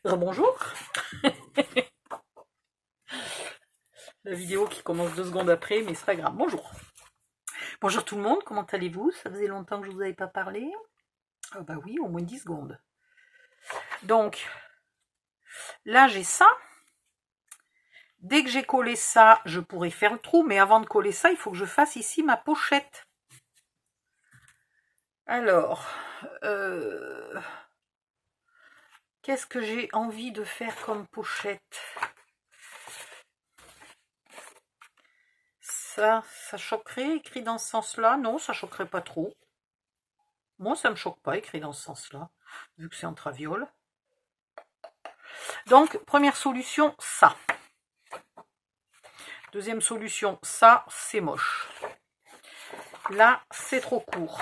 Bonjour. La vidéo qui commence 2 secondes après, mais c'est pas grave. Bonjour. Bonjour tout le monde, comment allez-vous? Ça faisait longtemps que je vous avais pas parlé. Ah bah oui, au moins 10 secondes. Donc, là j'ai ça. Dès que j'ai collé ça, je pourrai faire le trou, mais avant de coller ça, il faut que je fasse ici ma pochette. Alors, qu'est-ce que j'ai envie de faire comme pochette? Ça choquerait écrit dans ce sens-là? Non, ça choquerait pas trop. Moi, ça me choque pas écrit dans ce sens-là, vu que c'est en traviole. Donc, première solution, ça. Deuxième solution, ça, c'est moche. Là, c'est trop court.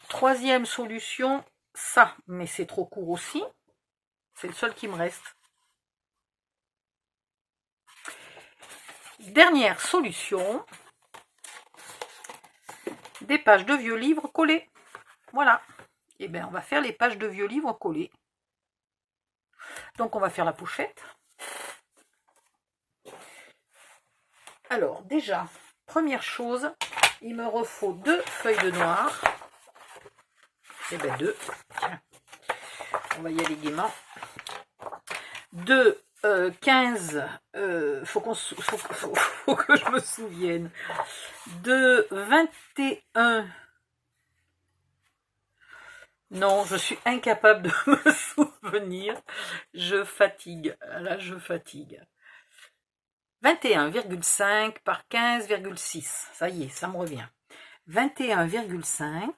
Troisième solution, ça, mais c'est trop court aussi. C'est le seul qui me reste. Dernière solution, des pages de vieux livres collées. Voilà. Et bien, on va faire les pages de vieux livres collées. Donc, on va faire la pochette. Alors, déjà, première chose, il me refaut 2 feuilles de noir. Et bien 2. Tiens, on va y aller gaiement. 2, 15, faut que je me souvienne. 2, 21. Non, je suis incapable de me souvenir. Je fatigue. Là, je fatigue. 21,5 par 15,6. Ça y est, ça me revient. 21,5.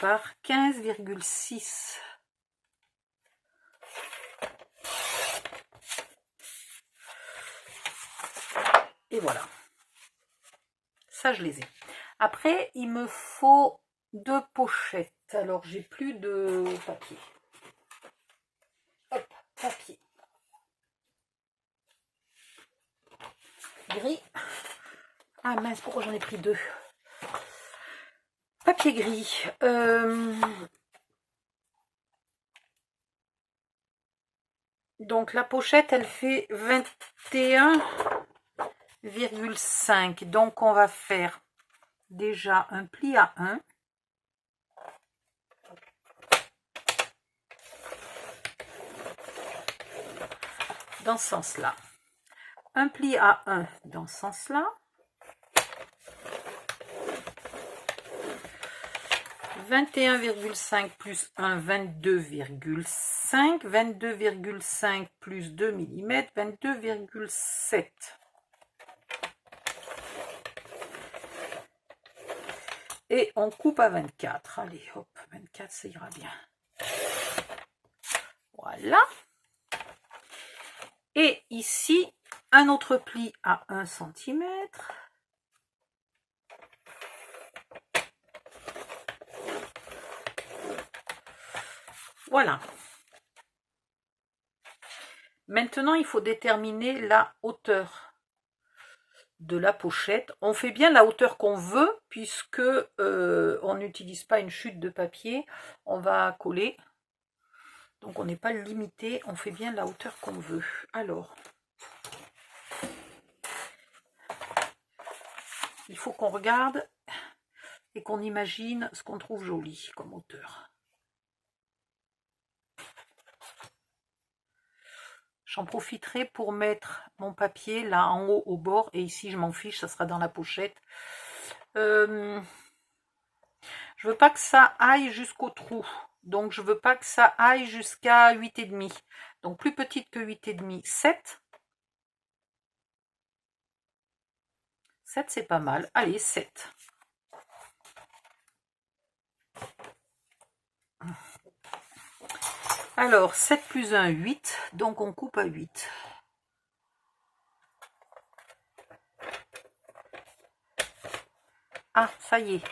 Par 15,6. Et voilà. Ça, je les ai. Après, il me faut 2 pochettes. Alors, j'ai plus de papier. Hop, papier. Gris. Ah mince, pourquoi j'en ai pris 2? Papier gris. Donc, la pochette, elle fait 21,5. Donc, on va faire déjà un pli à 1. Dans ce sens-là. Un pli à 1 dans ce sens-là. 21,5 plus 1, 22,5. 22,5 plus 2 mm, 22,7. Et on coupe à 24. Allez, hop, 24, ça ira bien. Voilà. Et ici, un autre pli à 1 cm. Voilà. Maintenant, il faut déterminer la hauteur de la pochette. On fait bien la hauteur qu'on veut, puisque on n'utilise pas une chute de papier. On va coller. Donc, on n'est pas limité. On fait bien la hauteur qu'on veut. Alors, il faut qu'on regarde et qu'on imagine ce qu'on trouve joli comme hauteur. J'en profiterai pour mettre mon papier là en haut au bord, et ici je m'en fiche, ça sera dans la pochette. Je veux pas que ça aille jusqu'au trou, donc je veux pas que ça aille jusqu'à 8,5. Donc plus petite que 8,5, 7. 7 c'est pas mal, allez 7. Alors 7 plus 1, 8, donc on coupe à 8. Ah, ça y est,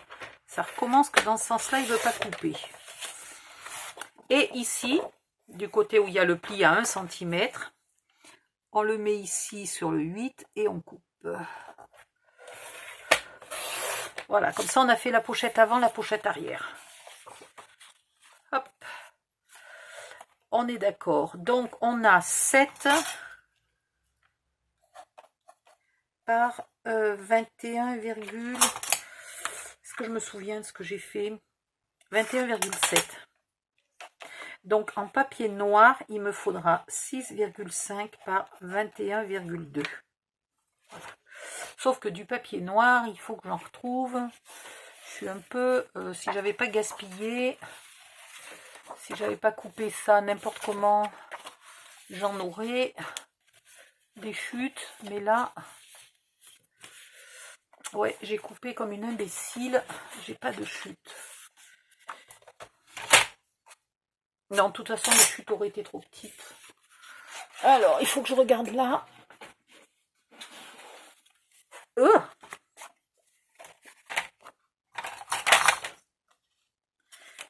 ça recommence que dans ce sens-là, il ne veut pas couper. Et ici, du côté où il y a le pli à 1 cm, On le met ici sur le 8 et on coupe. Voilà, comme ça on a fait la pochette avant, la pochette arrière. Hop. On est d'accord. Donc on a 7 par 21, est-ce que je me souviens de ce que j'ai fait? 21,7. Donc en papier noir, il me faudra 6,5 par 21,2. Voilà. Sauf que du papier noir, il faut que j'en retrouve. Je suis un peu, si j'avais pas gaspillé, si j'avais pas coupé ça n'importe comment, j'en aurais des chutes. Mais là, ouais, j'ai coupé comme une imbécile. J'ai pas de chute. Non, de toute façon, les chutes auraient été trop petites. Alors, il faut que je regarde là.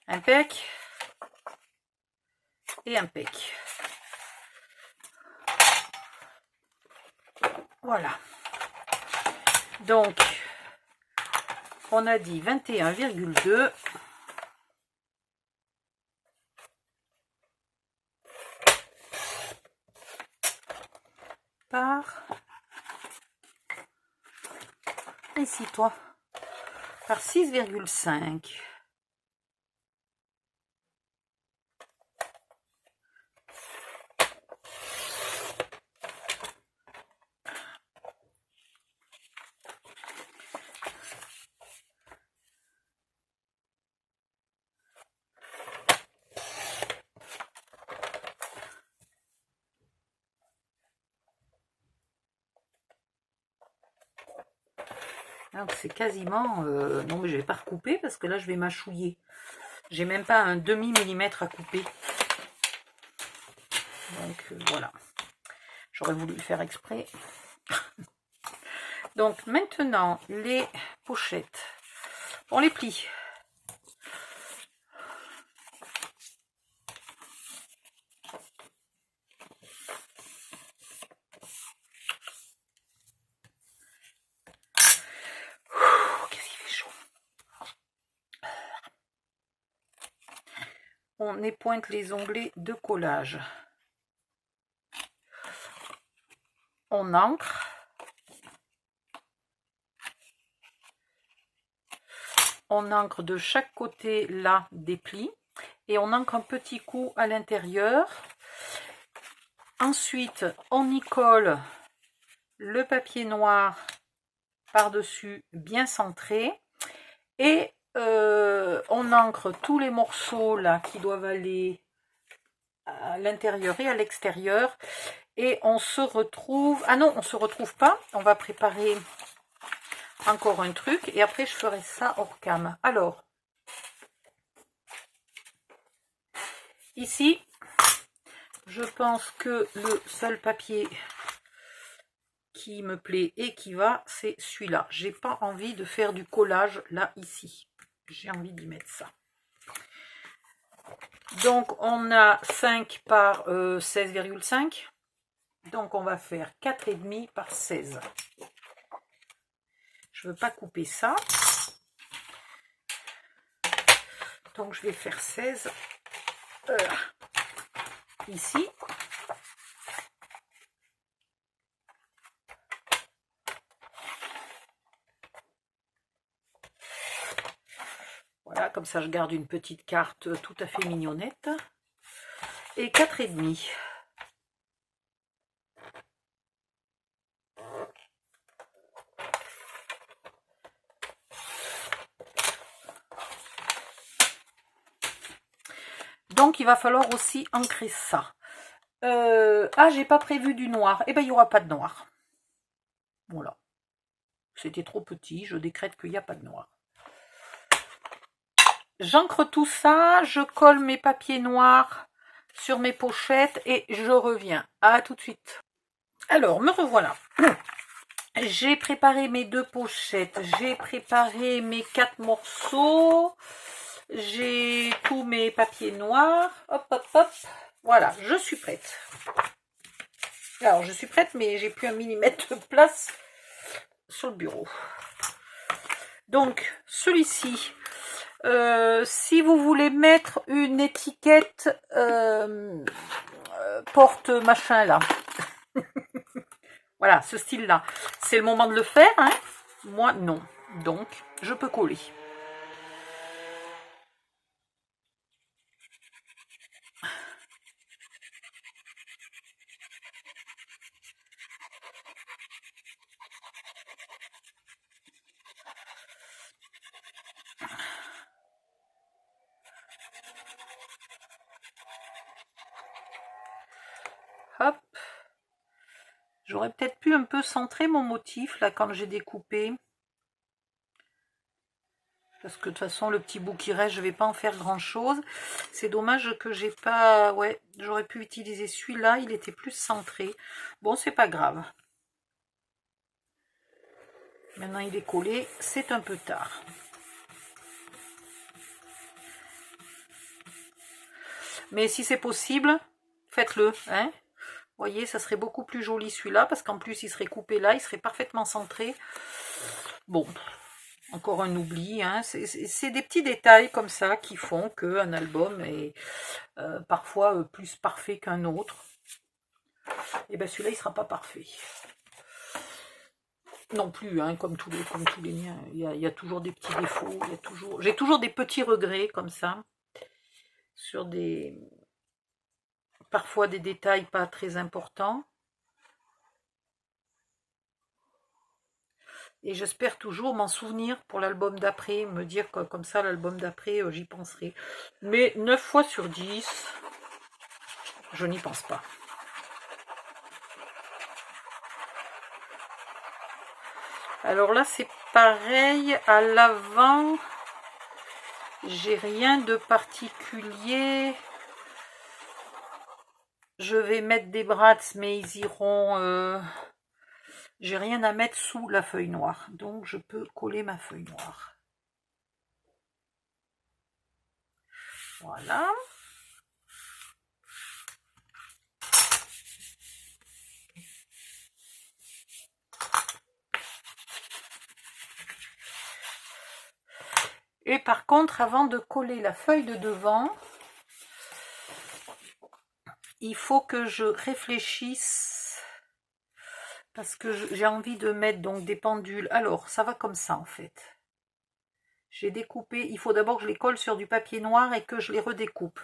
Un pec. Et un pec. Voilà. Donc, on a dit 21,2. Par ici toi par 6,5. Donc c'est quasiment... non mais je vais pas recouper parce que là je vais mâchouiller. J'ai même pas un demi-millimètre à couper. Donc voilà. J'aurais voulu le faire exprès. Donc maintenant les pochettes. On les plie. On épointe les onglets de collage. On ancre. On ancre de chaque côté là des plis. Et on ancre un petit coup à l'intérieur. Ensuite, on y colle le papier noir par-dessus bien centré. Et on ancre tous les morceaux là qui doivent aller à l'intérieur et à l'extérieur. Et on se retrouve... Ah non, on se retrouve pas. On va préparer encore un truc. Et après, je ferai ça hors cam. Alors, ici, je pense que le seul papier qui me plaît et qui va, c'est celui-là. J'ai pas envie de faire du collage là, ici. J'ai envie d'y mettre ça. Donc, on a 5 par 16,5. Donc, on va faire 4,5 par 16. Je ne veux pas couper ça. Donc, je vais faire 16 ici. Voilà, comme ça, je garde une petite carte tout à fait mignonnette. Et 4,5. Donc, il va falloir aussi ancrer ça. Ah, j'ai pas prévu du noir. Eh bien, il n'y aura pas de noir. Voilà. C'était trop petit. Je décrète qu'il n'y a pas de noir. J'ancre tout ça. Je colle mes papiers noirs sur mes pochettes et je reviens. À tout de suite. Alors, me revoilà. J'ai préparé mes 2 pochettes. J'ai préparé mes 4 morceaux. J'ai tous mes papiers noirs. Hop, hop, hop. Voilà, je suis prête. Alors, je suis prête, mais j'ai plus un millimètre de place sur le bureau. Donc, celui-ci, si vous voulez mettre une étiquette porte machin là, voilà, ce style-là, c'est le moment de le faire, hein. Moi, non. Donc, je peux coller. Hop. J'aurais peut-être pu un peu centrer mon motif, là, quand j'ai découpé. Parce que de toute façon, le petit bout qui reste, je vais pas en faire grand-chose. C'est dommage que j'ai pas... Ouais, j'aurais pu utiliser celui-là, il était plus centré. Bon, c'est pas grave. Maintenant, il est collé, c'est un peu tard. Mais si c'est possible, faites-le, hein. Vous voyez, ça serait beaucoup plus joli celui-là, parce qu'en plus, il serait coupé là, il serait parfaitement centré. Bon, encore un oubli, hein. C'est des petits détails comme ça qui font qu'un album est parfois plus parfait qu'un autre. Et bien celui-là, il ne sera pas parfait. Non plus, hein, comme tous les miens. Il y a toujours des petits défauts. J'ai toujours des petits regrets comme ça. Sur des... Parfois des détails pas très importants. Et j'espère toujours m'en souvenir pour l'album d'après, me dire que comme ça, l'album d'après, j'y penserai. Mais 9 fois sur 10, je n'y pense pas. Alors là, c'est pareil, à l'avant, j'ai rien de particulier. Je vais mettre des brats, mais ils iront... J'ai rien à mettre sous la feuille noire, donc je peux coller ma feuille noire. Voilà. Et par contre, avant de coller la feuille de devant, il faut que je réfléchisse parce que j'ai envie de mettre donc des pendules. Alors, ça va comme ça en fait. J'ai découpé, il faut d'abord que je les colle sur du papier noir et que je les redécoupe.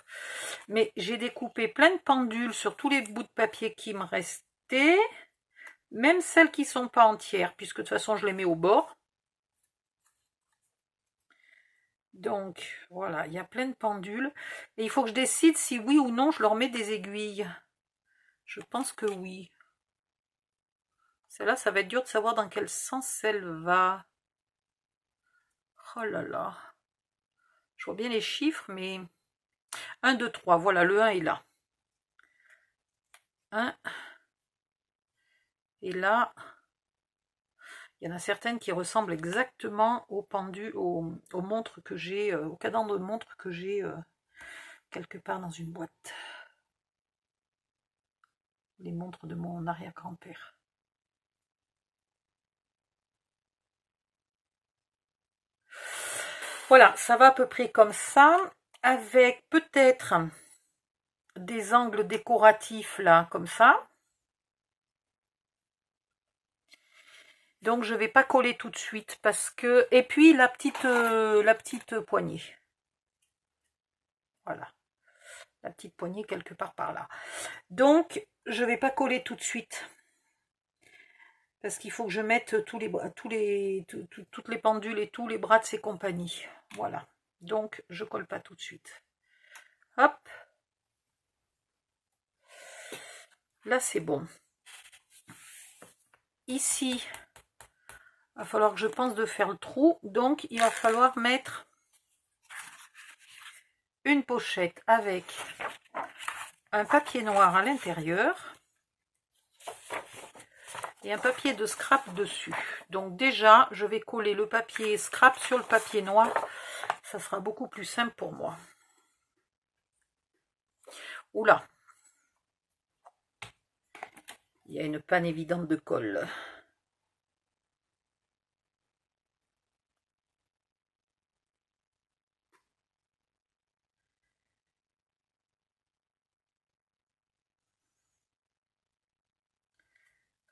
Mais j'ai découpé plein de pendules sur tous les bouts de papier qui me restaient, même celles qui ne sont pas entières, puisque de toute façon je les mets au bord. Donc voilà, il y a plein de pendules. Et il faut que je décide si oui ou non je leur mets des aiguilles. Je pense que oui. Celle-là, ça va être dur de savoir dans quel sens elle va. Oh là là. Je vois bien les chiffres, mais... 1, 2, 3. Voilà, le 1 est là. 1. Et là, il y en a certaines qui ressemblent exactement aux pendules, aux montres que j'ai, au cadran de montre que j'ai quelque part dans une boîte. Les montres de mon arrière-grand-père. Voilà, ça va à peu près comme ça, avec peut-être des angles décoratifs là, comme ça. Donc je vais pas coller tout de suite parce que... Et puis la petite poignée. Voilà. La petite poignée quelque part par là. Donc je vais pas coller tout de suite. Parce qu'il faut que je mette toutes les pendules et tous les bras de ces compagnies. Voilà. Donc je colle pas tout de suite. Hop. Là c'est bon. Ici, il va falloir que je pense de faire le trou. Donc il va falloir mettre une pochette avec un papier noir à l'intérieur et un papier de scrap dessus. Donc déjà, je vais coller le papier scrap sur le papier noir. Ça sera beaucoup plus simple pour moi. Oula. Il y a une panne évidente de colle.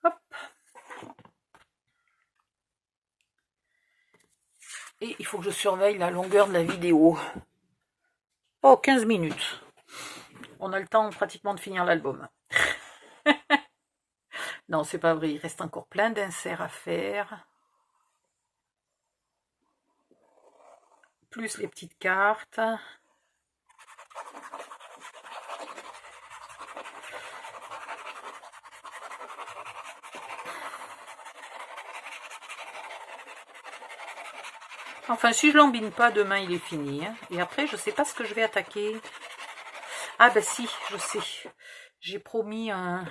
Hop. Et il faut que je surveille la longueur de la vidéo. Oh, 15 minutes. On a le temps pratiquement de finir l'album. Non, c'est pas vrai, il reste encore plein d'inserts à faire. Plus les petites cartes. Enfin, si je l'embine pas, demain il est fini. Hein. Et après, je sais pas ce que je vais attaquer. Ah ben si, je sais. J'ai promis un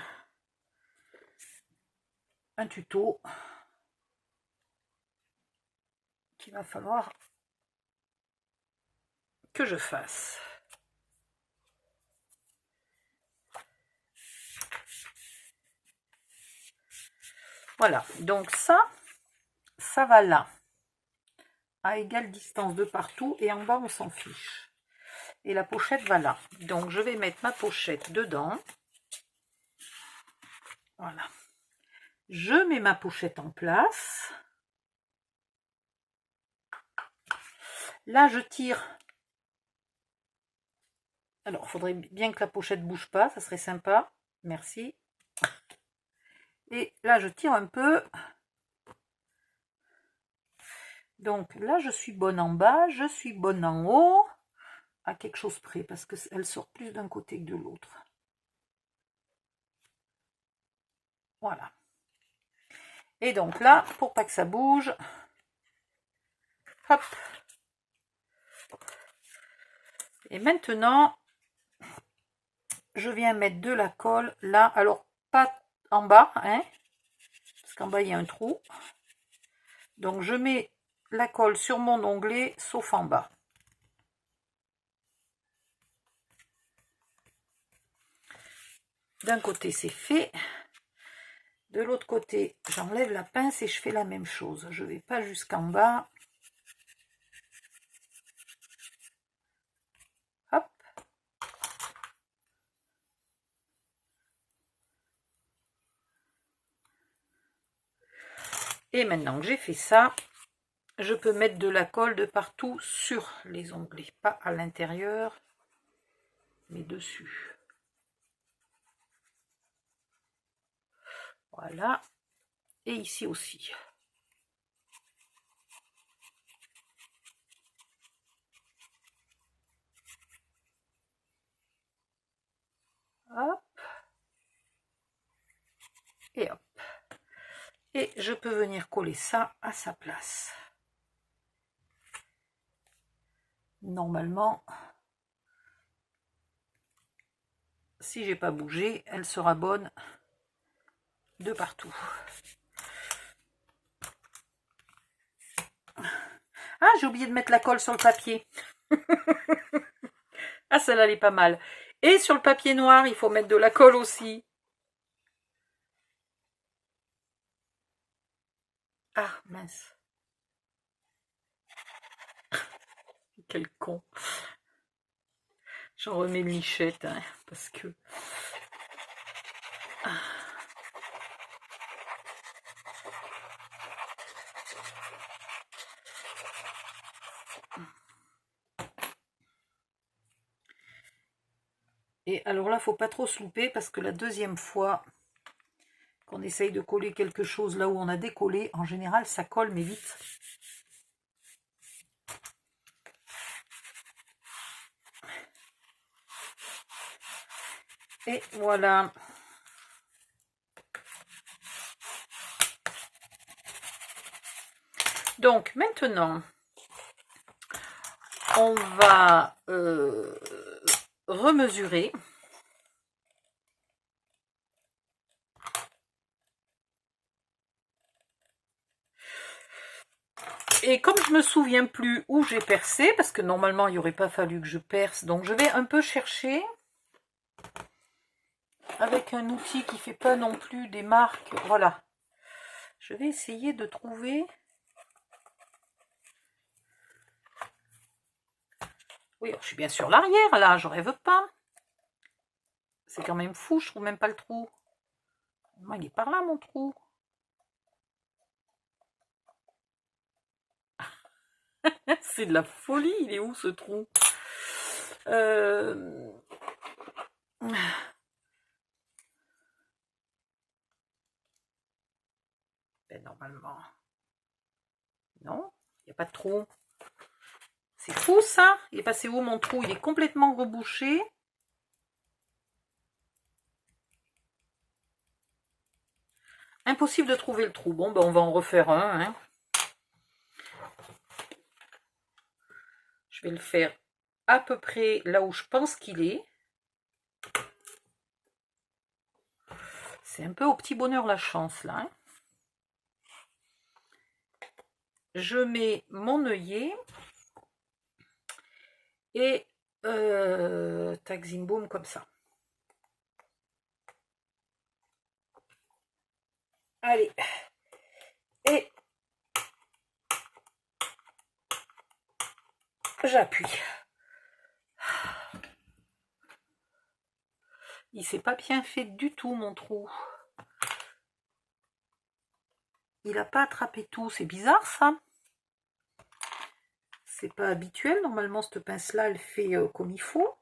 tuto qu'il va falloir que je fasse. Voilà, donc ça va là, à égale distance de partout, et en bas on s'en fiche. Et la pochette va là. Donc je vais mettre ma pochette dedans. Voilà. Je mets ma pochette en place. Là je tire. Alors il faudrait bien que la pochette bouge pas, ça serait sympa. Merci. Et là je tire un peu. Donc là je suis bonne en bas, je suis bonne en haut. À quelque chose près, parce qu'elle sort plus d'un côté que de l'autre. Voilà. Et donc là, pour pas que ça bouge, hop. Et maintenant, je viens mettre de la colle là. Alors, pas en bas, hein, parce qu'en bas, il y a un trou. Donc, je mets la colle sur mon onglet, sauf en bas. D'un côté, c'est fait. De l'autre côté, j'enlève la pince et je fais la même chose. Je ne vais pas jusqu'en bas. Hop. Et maintenant que j'ai fait ça, je peux mettre de la colle de partout sur les onglets. Pas à l'intérieur, mais dessus. Voilà. Et ici aussi. Hop. Et hop. Et je peux venir coller ça à sa place. Normalement, si j'ai pas bougé, elle sera bonne de partout. Ah, j'ai oublié de mettre la colle sur le papier. Ah, celle-là, elle est pas mal. Et sur le papier noir, il faut mettre de la colle aussi. Ah, mince. Quel con. J'en remets une lichette, hein, parce que... Et alors là, faut pas trop se louper, parce que la deuxième fois qu'on essaye de coller quelque chose là où on a décollé, en général, ça colle, mais vite. Et voilà. Donc maintenant, on va remesurer. Et comme je me souviens plus où j'ai percé, parce que normalement il n'y aurait pas fallu que je perce, donc je vais un peu chercher. avec un outil qui fait pas non plus des marques. Voilà. Je vais essayer de trouver... Oui, je suis bien sur l'arrière, là, je rêve pas. C'est quand même fou, je trouve même pas le trou. Moi, il est par là, mon trou. C'est de la folie, il est où, ce trou? Ben, normalement... Non, il n'y a pas de trou. C'est fou, ça. Il est passé où, mon trou? Il est complètement rebouché. Impossible de trouver le trou. Bon, ben on va en refaire un. Hein. Je vais le faire à peu près là où je pense qu'il est. C'est un peu au petit bonheur la chance, là. Hein. Je mets mon œillet. Et tac, zim, boum, comme ça. Allez. Et j'appuie. Il s'est pas bien fait du tout, mon trou. Il n'a pas attrapé tout. C'est bizarre, ça. C'est pas habituel. Normalement, cette pince-là, elle fait comme il faut.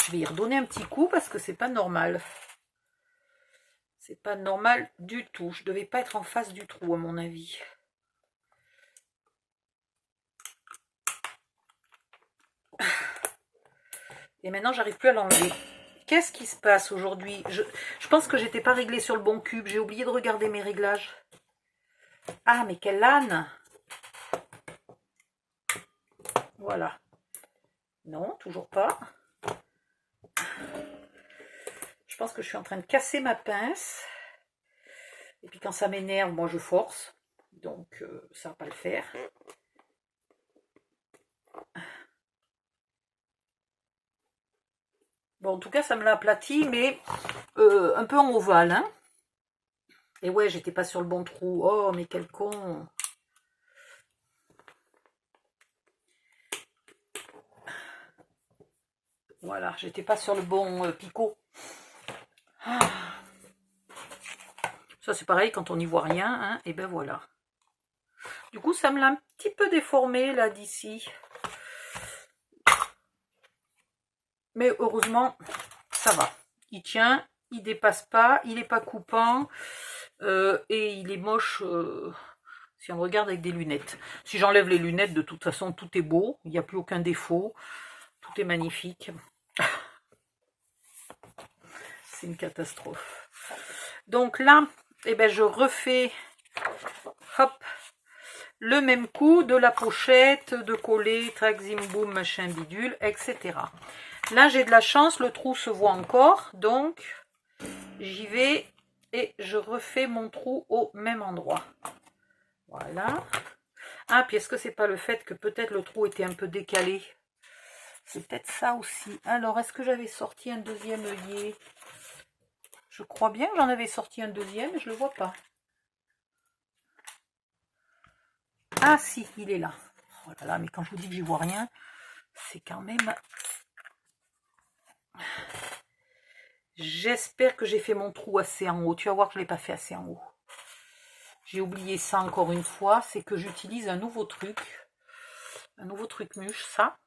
Je vais y redonner un petit coup parce que c'est pas normal. C'est pas normal du tout. Je devais pas être en face du trou, à mon avis. Et maintenant, j'arrive plus à l'enlever. Qu'est-ce qui se passe aujourd'hui? Je pense que j'étais pas réglée sur le bon cube. J'ai oublié de regarder mes réglages. Ah, mais quelle âne! Voilà. Non, toujours pas. Je pense que je suis en train de casser ma pince. Et puis quand ça m'énerve, moi je force. Donc ça va pas le faire. Bon, en tout cas, ça me l'a aplati, mais un peu en ovale. Hein. Et ouais, j'étais pas sur le bon trou. Oh, mais quel con! Voilà, j'étais pas sur le bon picot. Ah. Ça, c'est pareil, quand on n'y voit rien, hein, et ben voilà. Du coup, ça me l'a un petit peu déformé, là, d'ici. Mais heureusement, ça va. Il tient, il dépasse pas, il n'est pas coupant, et il est moche si on regarde avec des lunettes. Si j'enlève les lunettes, de toute façon, tout est beau, il n'y a plus aucun défaut, tout est magnifique. C'est une catastrophe. Donc là, eh ben, je refais, hop, le même coup de la pochette, de coller, trac, zim, boum, machin, bidule, etc. Là, j'ai de la chance, le trou se voit encore, donc j'y vais et je refais mon trou au même endroit. Voilà. Ah, puis est-ce que c'est pas le fait que peut-être le trou était un peu décalé? C'est peut-être ça aussi. Alors, est-ce que j'avais sorti un deuxième œillet? Je crois bien que j'en avais sorti un deuxième, mais je ne le vois pas. Ah si, il est là. Oh là là, mais quand je vous dis que j'y vois rien, c'est quand même... J'espère que j'ai fait mon trou assez en haut. Tu vas voir que je ne l'ai pas fait assez en haut. J'ai oublié ça encore une fois, c'est que j'utilise un nouveau truc mûche, ça.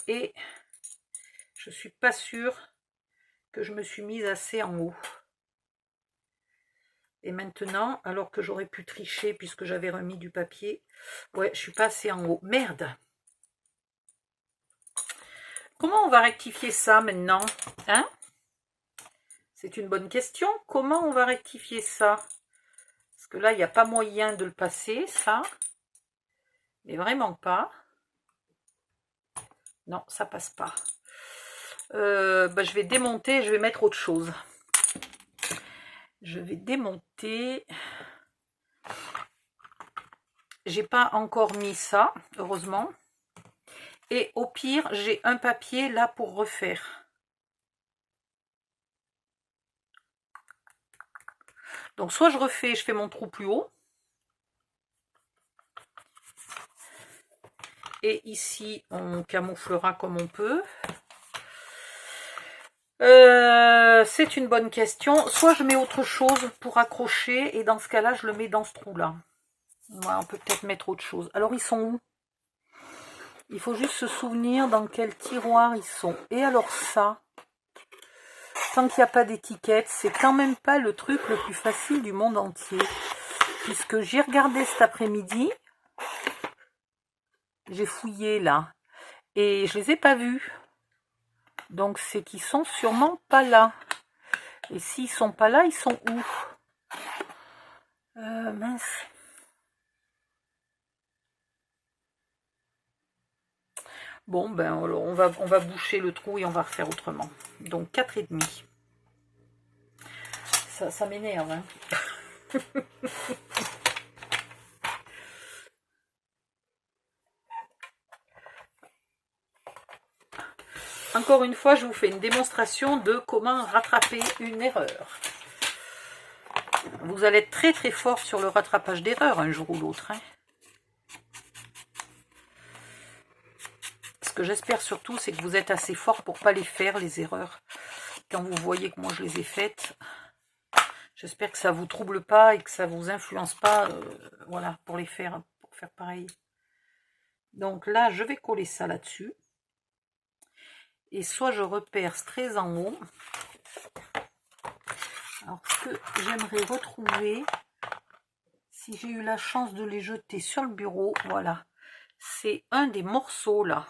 Et je ne suis pas sûre que je me suis mise assez en haut. Et maintenant, alors que j'aurais pu tricher puisque j'avais remis du papier, ouais, je suis pas assez en haut. Merde! Comment on va rectifier ça maintenant? Hein? C'est une bonne question. Comment on va rectifier ça? Parce que là, il n'y a pas moyen de le passer, ça. Mais vraiment pas. Non, ça passe pas. Bah, je vais démonter, je vais mettre autre chose. Je vais démonter. J'ai pas encore mis ça, heureusement. Et au pire, j'ai un papier là pour refaire. Donc soit je refais, je fais mon trou plus haut. Et ici, on camouflera comme on peut. C'est une bonne question. Soit je mets autre chose pour accrocher, et dans ce cas-là, je le mets dans ce trou-là. Ouais, on peut peut-être mettre autre chose. Alors, ils sont où? Il faut juste se souvenir dans quel tiroir ils sont. Et alors ça, tant qu'il n'y a pas d'étiquette, c'est quand même pas le truc le plus facile du monde entier. Puisque j'ai regardé cet après-midi, j'ai fouillé là, et je les ai pas vus. Donc c'est qu'ils sont sûrement pas là. Et s'ils sont pas là, ils sont où? Mince. Bon, ben on va boucher le trou et on va refaire autrement. Donc 4,5. Ça m'énerve, hein. Encore une fois, je vous fais une démonstration de comment rattraper une erreur. Vous allez être très très fort sur le rattrapage d'erreurs un jour ou l'autre, hein. Ce que j'espère surtout, c'est que vous êtes assez fort pour ne pas les faire, les erreurs. Quand vous voyez que moi je les ai faites, j'espère que ça ne vous trouble pas et que ça ne vous influence pas, voilà, pour les faire, pour faire pareil. Donc là, je vais coller ça là-dessus. Et soit je repère très en haut. Alors, ce que j'aimerais retrouver, si j'ai eu la chance de les jeter sur le bureau, voilà. C'est un des morceaux là.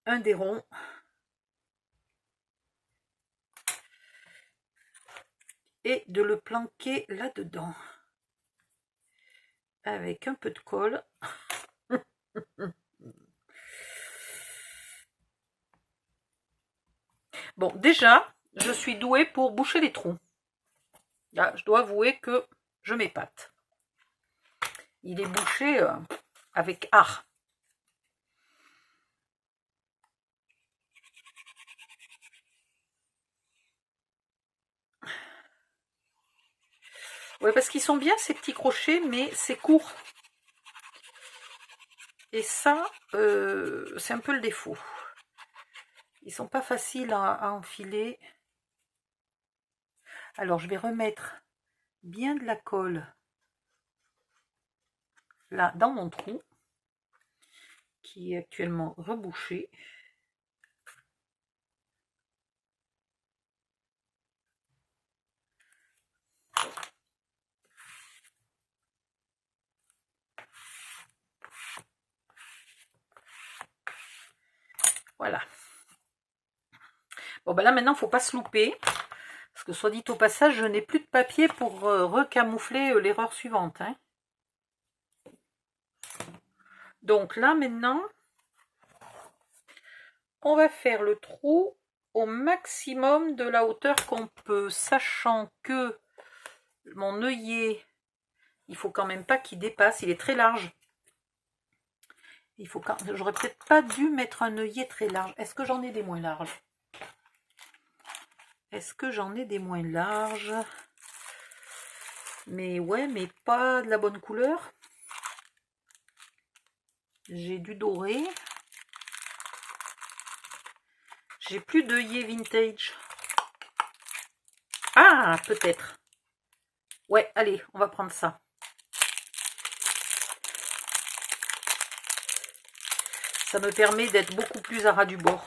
Un des ronds. Et de le planquer là-dedans. Avec un peu de colle. Bon, déjà, je suis douée pour boucher les trous. Là, je dois avouer que je m'épate. Il est bouché avec art. Ouais, parce qu'ils sont bien ces petits crochets, mais c'est court. Et ça, c'est un peu le défaut. Ils sont pas faciles à enfiler. Alors, je vais remettre bien de la colle là dans mon trou, qui est actuellement rebouché. Voilà. Bon, ben là, maintenant, il ne faut pas se louper. Parce que, soit dit au passage, je n'ai plus de papier pour recamoufler l'erreur suivante, hein. Donc là, maintenant, on va faire le trou au maximum de la hauteur qu'on peut, sachant que mon œillet, il faut quand même pas qu'il dépasse, il est très large. Il faut quand... J'aurais peut-être pas dû mettre un œillet très large. Est-ce que j'en ai des moins larges? Est-ce que j'en ai des moins larges? Mais ouais, mais pas de la bonne couleur. J'ai du doré. J'ai plus d'œillet vintage. Ah, peut-être. Ouais, allez, on va prendre ça. Ça me permet d'être beaucoup plus à ras du bord.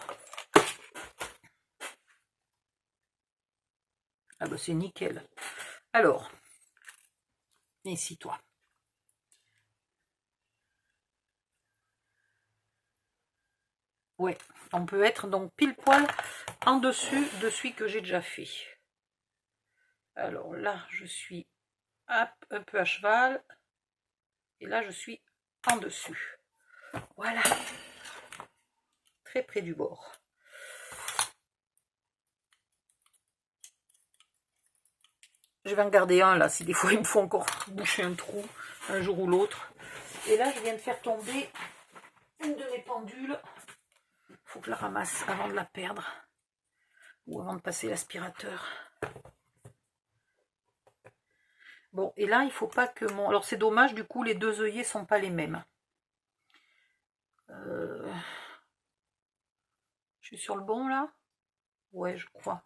Ah bah c'est nickel. Alors, ici toi. Ouais, on peut être donc pile poil en dessus de celui que j'ai déjà fait. Alors là, je suis un peu à cheval. Et là, je suis en dessus. Voilà. Très près du bord. Je vais en garder un là, si des fois il me faut encore boucher un trou un jour ou l'autre. Et là, je viens de faire tomber une de mes pendules. Il faut que je la ramasse avant de la perdre. Ou avant de passer l'aspirateur. Bon, et là, il faut pas que mon... Alors, c'est dommage, du coup, les deux œillets sont pas les mêmes. Je suis sur le bon, là? Ouais, je crois.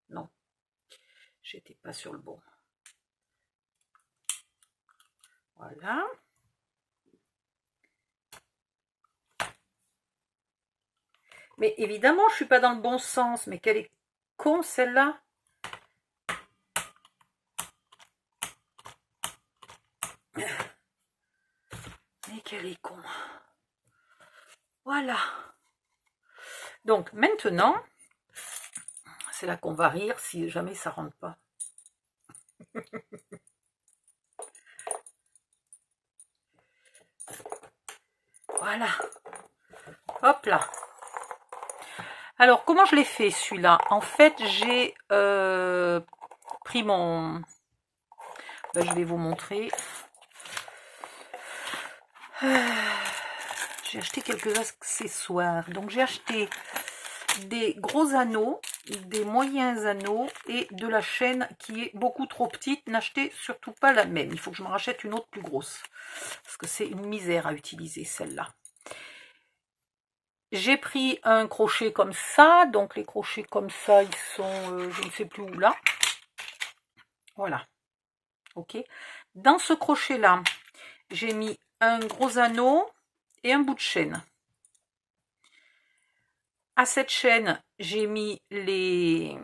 Non. J'étais pas sur le bon. Voilà. Mais évidemment, je suis pas dans le bon sens. Mais quelle est con, celle-là. Mais quelle est con. Voilà. Donc, maintenant, c'est là qu'on va rire si jamais ça rentre pas. Voilà. Hop là. Alors, comment je l'ai fait celui-là? En fait, j'ai pris mon... Ben, je vais vous montrer. J'ai acheté quelques accessoires. Donc, j'ai acheté des gros anneaux, des moyens anneaux et de la chaîne qui est beaucoup trop petite. N'achetez surtout pas la même. Il faut que je me rachète une autre plus grosse. Parce que c'est une misère à utiliser celle-là. J'ai pris un crochet comme ça. Donc les crochets comme ça, ils sont, je ne sais plus où là. Voilà. Ok. Dans ce crochet-là, j'ai mis un gros anneau et un bout de chaîne. À cette chaîne, j'ai mis les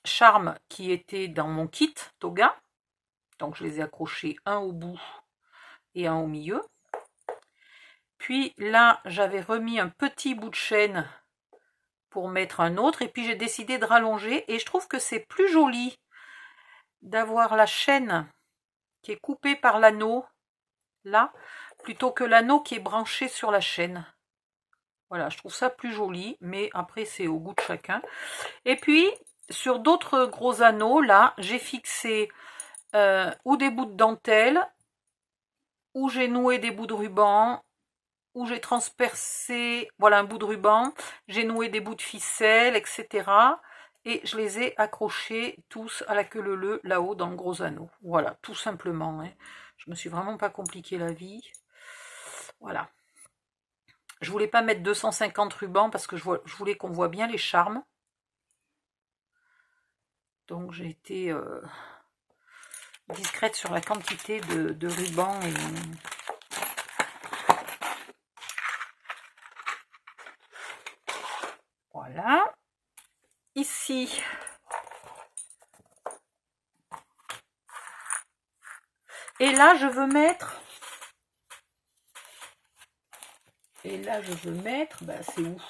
charmes qui étaient dans mon kit Toga. Donc je les ai accrochés un au bout et un au milieu. Puis là, j'avais remis un petit bout de chaîne pour mettre un autre. Et puis j'ai décidé de rallonger. Et je trouve que c'est plus joli d'avoir la chaîne qui est coupée par l'anneau, là, plutôt que l'anneau qui est branché sur la chaîne. Voilà, je trouve ça plus joli, mais après c'est au goût de chacun. Et puis, sur d'autres gros anneaux, là, j'ai fixé ou des bouts de dentelle, ou j'ai noué des bouts de ruban, où j'ai transpercé, voilà, un bout de ruban, j'ai noué des bouts de ficelle, etc. Et je les ai accrochés tous à la queue leu là-haut dans le gros anneau. Voilà, tout simplement. Hein. Je me suis vraiment pas compliqué la vie. Voilà. Je voulais pas mettre 250 rubans parce que je voulais qu'on voit bien les charmes. Donc j'ai été discrète sur la quantité de rubans et... Voilà. Ici, et là je veux mettre, ben c'est où?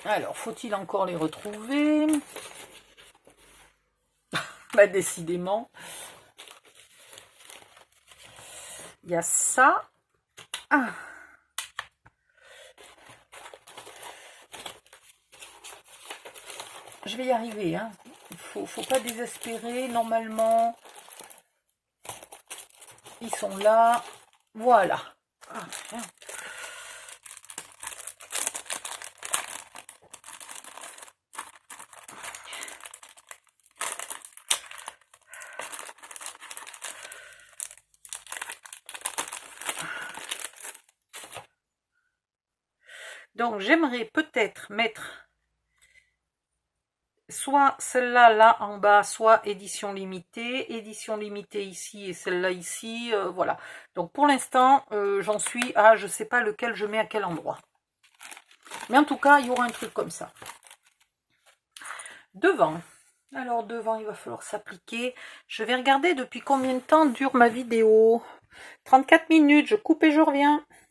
Alors, faut-il encore les retrouver? Bah décidément. Il y a ça. Ah. Je vais y arriver, hein. Faut pas désespérer. Normalement, ils sont là. Voilà. Ah, donc, j'aimerais peut-être mettre soit celle-là, là en bas, soit édition limitée ici et celle-là ici, voilà. Donc pour l'instant, j'en suis à, je sais pas lequel je mets à quel endroit. Mais en tout cas, il y aura un truc comme ça. Devant. Alors devant, il va falloir s'appliquer. Je vais regarder depuis combien de temps dure ma vidéo. 34 minutes, je coupe et je reviens.